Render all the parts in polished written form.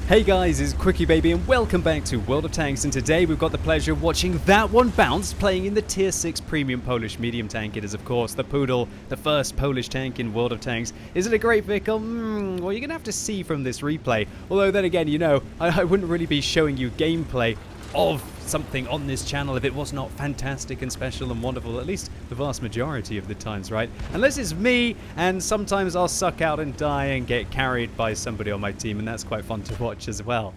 Hey guys, it's QuickyBaby and welcome back to World of Tanks, and today we've got the pleasure of watching that one bounce playing in the Tier 6 Premium Polish medium tank. It is of course the Pudel, the first Polish tank in World of Tanks. Is it a great vehicle? Well, you're going to have to see from this replay. Although then again, you know, I wouldn't really be showing you gameplay of something on this channel if it was not fantastic and special and wonderful, at least the vast majority of the times, right? Unless it's me, and sometimes I'll suck out and die and get carried by somebody on my team, and that's quite fun to watch as well.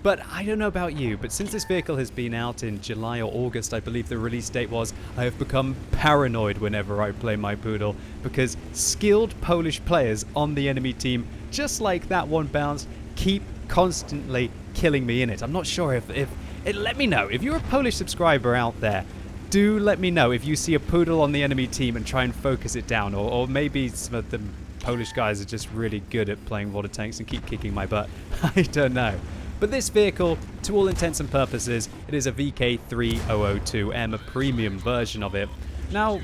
But I don't know about you, but since this vehicle has been out in July or August, I believe the release date was, I have become paranoid whenever I play my Pudel, because skilled Polish players on the enemy team, just like that one bounce, keep constantly killing me in it. I'm not sure if let me know if you're a Polish subscriber out there. Do let me know if you see a Pudel on the enemy team and try and focus it down, or maybe some of the Polish guys are just really good at playing World of Tanks and keep kicking my butt. I don't know. But this vehicle, to all intents and purposes, it is a VK3002M, a premium version of it. Now,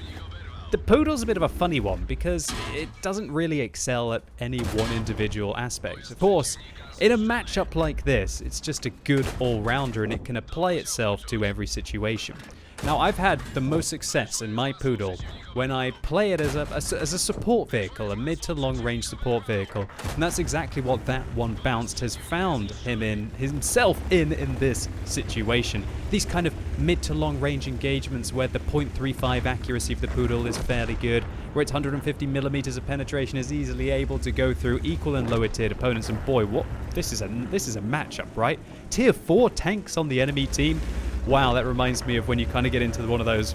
the Pudel's a bit of a funny one because it doesn't really excel at any one individual aspect. Of course, in a matchup like this, it's just a good all-rounder and it can apply itself to every situation. Now, I've had the most success in my Pudel when I play it as a support vehicle, a mid to long range support vehicle, and that's exactly what that one bounced has found himself in this situation. These kind of mid to long range engagements where the .35 accuracy of the Pudel is fairly good, where its 150 millimeters of penetration is easily able to go through equal and lower tiered opponents, and boy, this is a matchup, right? Tier 4 tanks on the enemy team. Wow, that reminds me of when you kind of get into one of those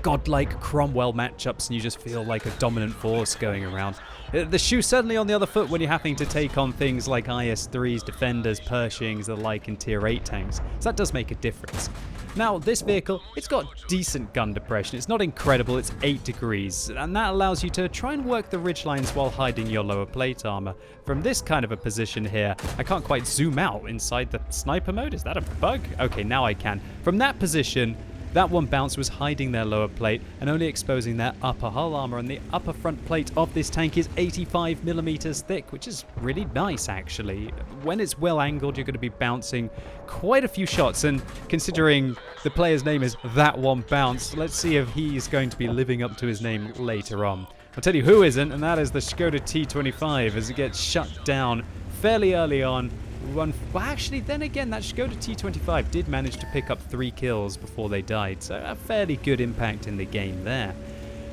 godlike Cromwell matchups and you just feel like a dominant force going around. The shoe's certainly on the other foot when you're having to take on things like IS-3s, Defenders, Pershings, the like in Tier 8 tanks. So that does make a difference. Now, this vehicle, it's got decent gun depression. It's not incredible, it's 8 degrees, and that allows you to try and work the ridgelines while hiding your lower plate armor. From this kind of a position here, I can't quite zoom out inside the sniper mode. Is that a bug? Okay, now I can. From that position, that one bounce was hiding their lower plate and only exposing their upper hull armor, and the upper front plate of this tank is 85 millimeters thick, which is really nice actually. When it's well angled, you're going to be bouncing quite a few shots, and considering the player's name is That One Bounce, let's see if he's going to be living up to his name later on. I'll tell you who isn't, and that is the Skoda T25 as it gets shut down fairly early on. Well, actually, then again, that Skoda T25 did manage to pick up 3 kills before they died, so a fairly good impact in the game there.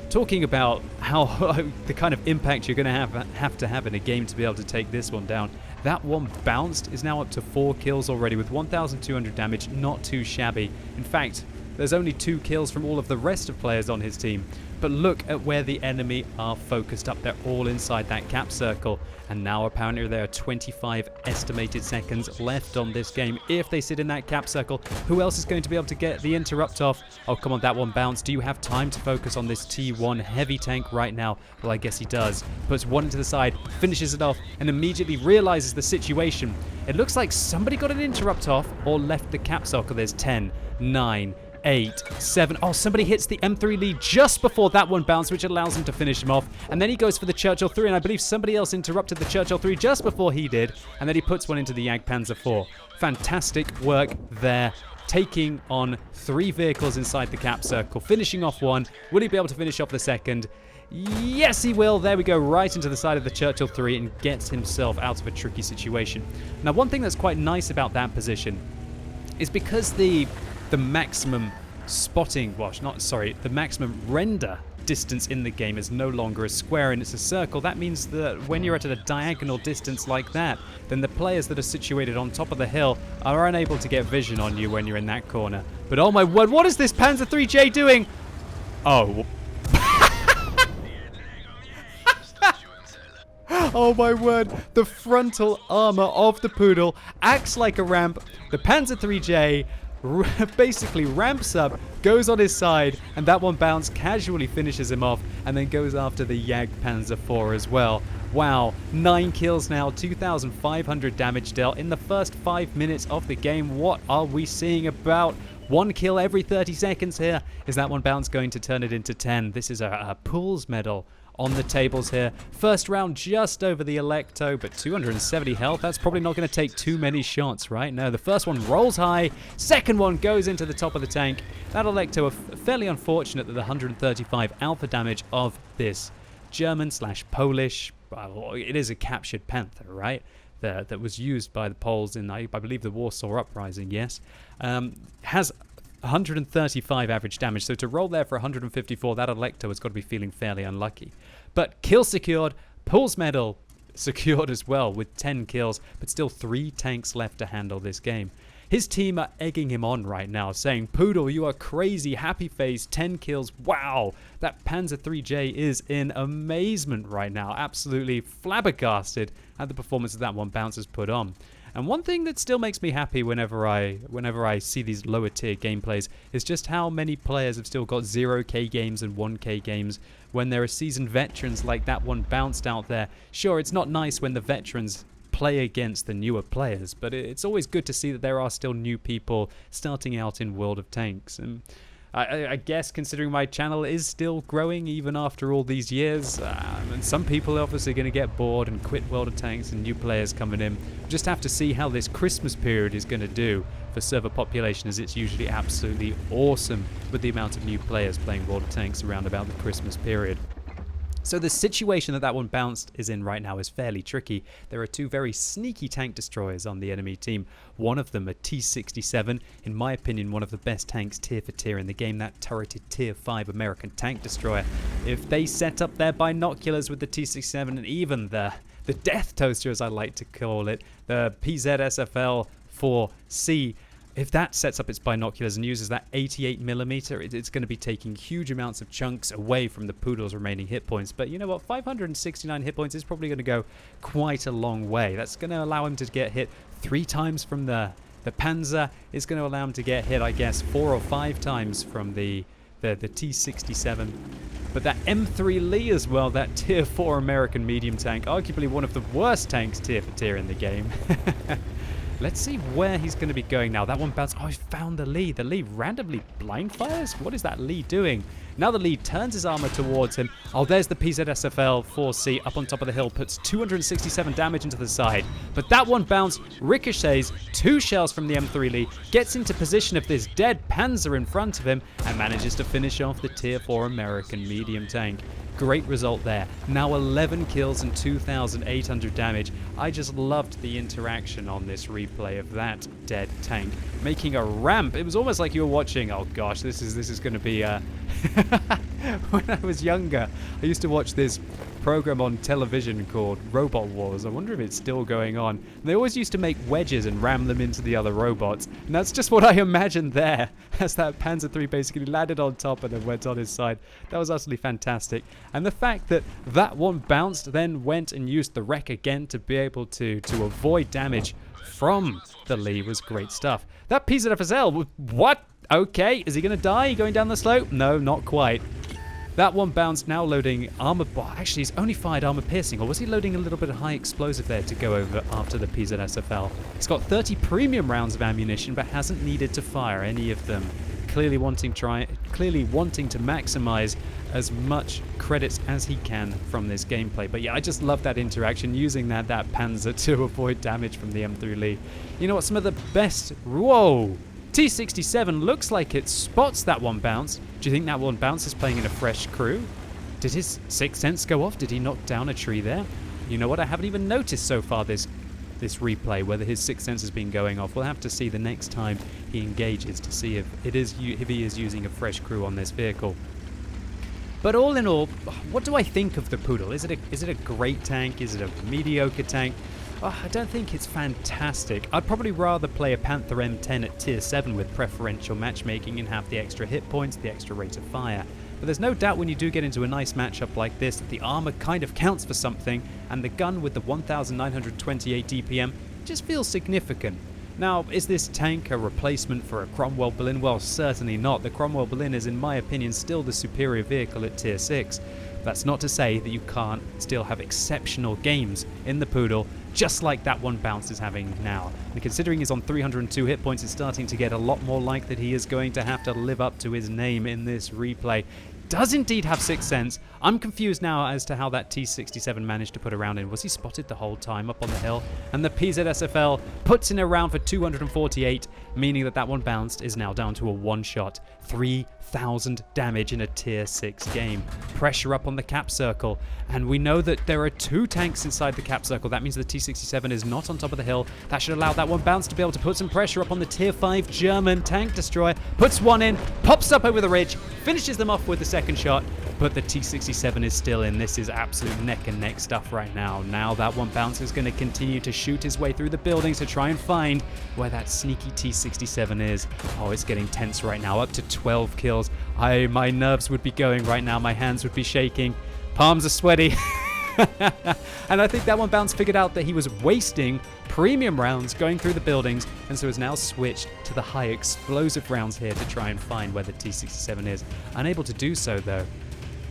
Talking about how the kind of impact you're going to have in a game to be able to take this one down, that one bounced is now up to 4 kills already with 1,200 damage, not too shabby. In fact, there's only 2 kills from all of the rest of players on his team. But look at where the enemy are focused up. They're all inside that cap circle. And now apparently there are 25 estimated seconds left on this game. If they sit in that cap circle, who else is going to be able to get the interrupt off? Oh, come on, that one bounce. Do you have time to focus on this T1 heavy tank right now? Well, I guess he does. Puts one into the side, finishes it off, and immediately realizes the situation. It looks like somebody got an interrupt off or left the cap circle. There's 10, 9, 8, 7. Oh, somebody hits the M3 lead just before that one bounce, which allows him to finish him off. And then he goes for the Churchill 3, and I believe somebody else interrupted the Churchill 3 just before he did. And then he puts one into the Jagdpanzer 4. Fantastic work there. Taking on 3 vehicles inside the cap circle, finishing off one. Will he be able to finish off the second? Yes, he will. There we go, right into the side of the Churchill 3 and gets himself out of a tricky situation. Now, one thing that's quite nice about that position is because the maximum the maximum render distance in the game is no longer a square and it's a circle. That means that when you're at a diagonal distance like that, then the players that are situated on top of the hill are unable to get vision on you when you're in that corner. But oh my word, what is this Panzer 3J doing? Oh. Oh my word, the frontal armor of the Pudel acts like a ramp. The Panzer 3J basically ramps up, goes on his side, and that one bounce casually finishes him off and then goes after the Jagdpanzer 4 as well. Wow, 9 kills now, 2,500 damage dealt in the first 5 minutes of the game. What are we seeing? About 1 kill every 30 seconds here. Is that one bounce going to turn it into 10? This is a Pools medal on the tables here. First round just over the Electo, but 270 health. That's probably not going to take too many shots, right? No, the first one rolls high. Second one goes into the top of the tank. That Electo, fairly unfortunate that the 135 alpha damage of this German/Polish, well, it is a captured Panther, right? That was used by the Poles in, I believe, the Warsaw Uprising, yes, has 135 average damage. So to roll there for 154, that Electo has got to be feeling fairly unlucky. But kill secured, Pool's medal secured as well with 10 kills, but still 3 tanks left to handle this game. His team are egging him on right now, saying, Pudel, you are crazy, happy face, 10 kills, wow. That Panzer 3J is in amazement right now, absolutely flabbergasted at the performance that one bounce has put on. And one thing that still makes me happy whenever I see these lower tier gameplays is just how many players have still got 0k games and 1k games when there are seasoned veterans like that one bounced out there. Sure, it's not nice when the veterans play against the newer players, but it's always good to see that there are still new people starting out in World of Tanks. And I guess considering my channel is still growing even after all these years, and some people are obviously going to get bored and quit World of Tanks and new players coming in. Just have to see how this Christmas period is going to do for server population, as it's usually absolutely awesome with the amount of new players playing World of Tanks around about the Christmas period. So the situation that one bounced is in right now is fairly tricky. There are 2 very sneaky tank destroyers on the enemy team. One of them a T-67, in my opinion one of the best tanks tier for tier in the game, that turreted tier 5 American tank destroyer. If they set up their binoculars with the T-67 and even the Death Toaster, as I like to call it, the PZSFL-4C, if that sets up its binoculars and uses that 88mm, it's going to be taking huge amounts of chunks away from the Pudel's remaining hit points. But you know what? 569 hit points is probably going to go quite a long way. That's going to allow him to get hit 3 times from the Panzer. It's going to allow him to get hit, I guess, 4 or 5 times from the T-67. But that M3 Lee as well, that tier 4 American medium tank, arguably one of the worst tanks tier for tier in the game. Let's see where he's going to be going now. That one bounced. Oh, he found the Lee. The Lee randomly blind fires? What is that Lee doing? Now the Lee turns his armor towards him. Oh, there's the PZSFL-4C up on top of the hill. Puts 267 damage into the side. But that one bounced, ricochets 2 shells from the M3 Lee, gets into position of this dead Panzer in front of him, and manages to finish off the tier 4 American medium tank. Great result there. Now 11 kills and 2,800 damage. I just loved the interaction on this replay of that dead tank making a ramp. It was almost like you were watching, oh gosh, this is going to be when I was younger, I used to watch this program on television called Robot Wars. I wonder if it's still going on. They always used to make wedges and ram them into the other robots, and that's just what I imagined there as that Panzer III basically landed on top and then went on his side. That was utterly fantastic. And the fact that that one bounced, then went and used the wreck again to be able to avoid damage from the Lee was great stuff. That PZFSL, what? Okay, is he going to die going down the slope? No, not quite. That one bounced, now loading armor. Well, actually, he's only fired armor piercing, or was he loading a little bit of high explosive there to go over after the PZSFL? He's got 30 premium rounds of ammunition, but hasn't needed to fire any of them. Clearly wanting to maximize as much credits as he can from this gameplay. But yeah, I just love that interaction, using that Panzer to avoid damage from the M3 Lee. You know what? Some of the best. Whoa! T-67 looks like it spots that one bounce. Do you think that one bounce is playing in a fresh crew? Did his sixth sense go off? Did he knock down a tree there? You know what? I haven't even noticed so far this replay whether his sixth sense has been going off. We'll have to see the next time he engages to see if he is using a fresh crew on this vehicle. But all in all, what do I think of the Pudel? Is it a great tank? Is it a mediocre tank? I don't think it's fantastic. I'd probably rather play a Panther M10 at tier 7 with preferential matchmaking and have the extra hit points, the extra rate of fire. But there's no doubt when you do get into a nice matchup like this that the armor kind of counts for something, and the gun with the 1928 DPM just feels significant. Now, is this tank a replacement for a Cromwell Berlin? Well, certainly not. The Cromwell Berlin is, in my opinion, still the superior vehicle at tier 6. That's not to say that you can't still have exceptional games in the Pudel, just like that one bounce is having now. And considering he's on 302 hit points, it's starting to get a lot more like that he is going to have to live up to his name in this replay. Does indeed have sixth sense. I'm confused now as to how that T-67 managed to put a round in. Was he spotted the whole time up on the hill? And the PZSFL puts in a round for 248, meaning that one bounced is now down to a one-shot. 3,000 damage in a tier 6 game. Pressure up on the cap circle, and we know that there are 2 tanks inside the cap circle. That means the T-67 is not on top of the hill. That should allow that one bounce to be able to put some pressure up on the tier 5 German tank destroyer. Puts one in, pops up over the ridge, finishes them off with the second shot, but the T-67 is still in. This is absolute neck and neck stuff right now. Now that one bounce is going to continue to shoot his way through the buildings to try and find where that sneaky T-67 is. Oh, it's getting tense right now, up to 12 kills. My nerves would be going right now. My hands would be shaking. Palms are sweaty. And I think that one bounce figured out that he was wasting premium rounds going through the buildings, and so has now switched to the high explosive rounds here to try and find where the T-67 is. Unable to do so though.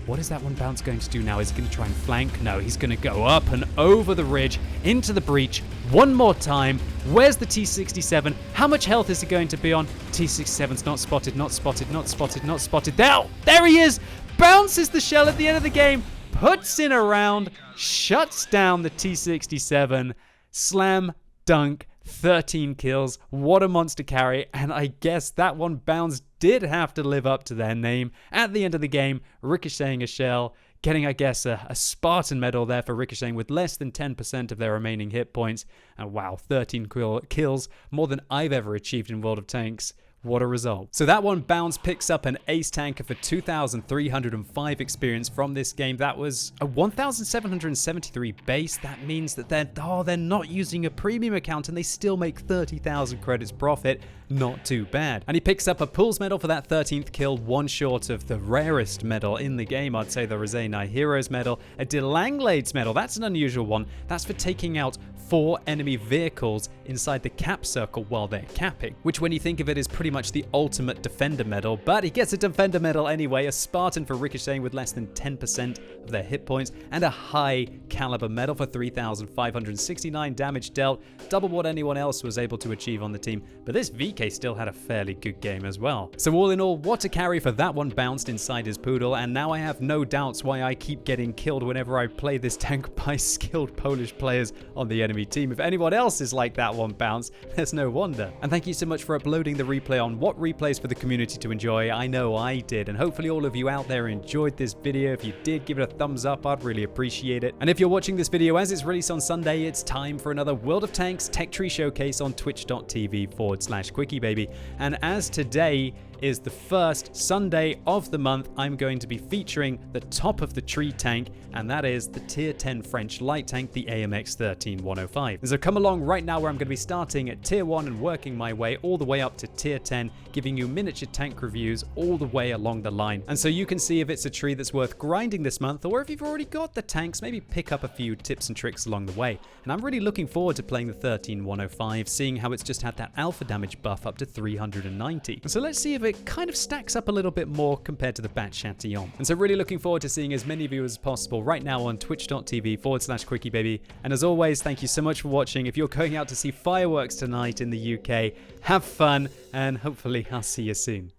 What is that one bounce going to do now? Is he going to try and flank? No, he's going to go up and over the ridge into the breach one more time. Where's the T-67? How much health is he going to be on? T-67's not spotted, not spotted, not spotted, not spotted. There he is! Bounces the shell at the end of the game, puts in a round, shuts down the T-67. Slam dunk, 13 kills. What a monster carry. And I guess that one bounce did have to live up to their name. At the end of the game, ricocheting a shell, getting, I guess, a Spartan medal there for ricocheting with less than 10% of their remaining hit points. And wow, 13 kills, more than I've ever achieved in World of Tanks. What a result. So that one bounce picks up an ace tanker for 2,305 experience from this game. That was a 1,773 base. That means that they're not using a premium account and they still make 30,000 credits profit. Not too bad. And he picks up a Pools medal for that 13th kill, one short of the rarest medal in the game. I'd say the Rezai Heroes medal. A Delanglades medal. That's an unusual one. That's for taking out 4 enemy vehicles inside the cap circle while they're capping, which when you think of it is pretty much the ultimate defender medal, but he gets a defender medal anyway, a Spartan for ricocheting with less than 10% of their hit points, and a high caliber medal for 3,569 damage dealt, double what anyone else was able to achieve on the team, but this VK still had a fairly good game as well. So all in all, what a carry for that one bounced inside his Pudel, and now I have no doubts why I keep getting killed whenever I play this tank by skilled Polish players on the enemy team. If anyone else is like that one bounce, there's no wonder. And thank you so much for uploading the replay on what replays for the community to enjoy. I know I did, and hopefully all of you out there enjoyed this video. If you did, give it a thumbs up, I'd really appreciate it. And if you're watching this video as it's released on Sunday, it's time for another World of Tanks Tech Tree Showcase on twitch.tv/QuickyBaby. And as today is the first Sunday of the month, I'm going to be featuring the top of the tree tank, and that is the tier 10 French light tank, the AMX 13105. So come along right now where I'm going to be starting at tier 1 and working my way all the way up to tier 10, giving you miniature tank reviews all the way along the line. And so you can see if it's a tree that's worth grinding this month, or if you've already got the tanks, maybe pick up a few tips and tricks along the way. And I'm really looking forward to playing the 13105, seeing how it's just had that alpha damage buff up to 390. And so let's see if it kind of stacks up a little bit more compared to the Bat Chatillon. And so really looking forward to seeing as many of you as possible right now on twitch.tv/QuickyBaby. And as always, thank you so much for watching. If you're going out to see fireworks tonight in the UK, have fun, and hopefully I'll see you soon.